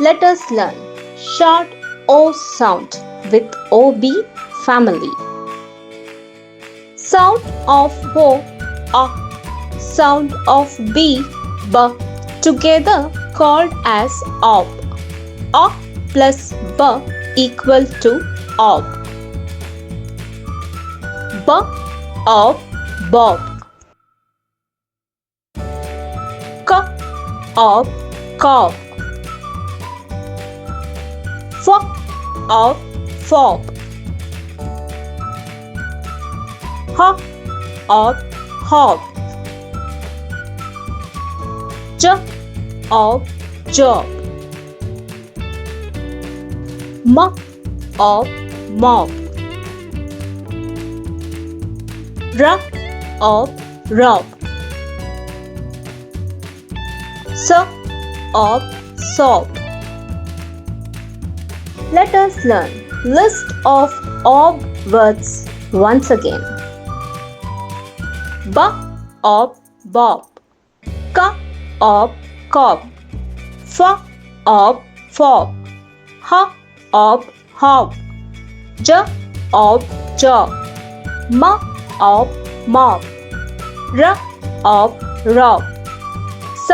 Let us learn short O sound with OB family. Sound of O, A. Sound of B, B. Together called as ob. A plus B equal to ob. B of Bob. K of cob. F of fob. H of hob. J of job. M of mob. R of rob. S of sob. Let us learn list of ob words once again. B of bob. K of cob. F of fob. H of hob. J of job. M of mob. R of rob. S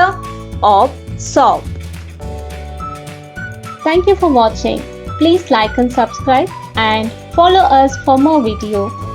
of sob. Thank you for watching. Please like and subscribe and follow us for more videos.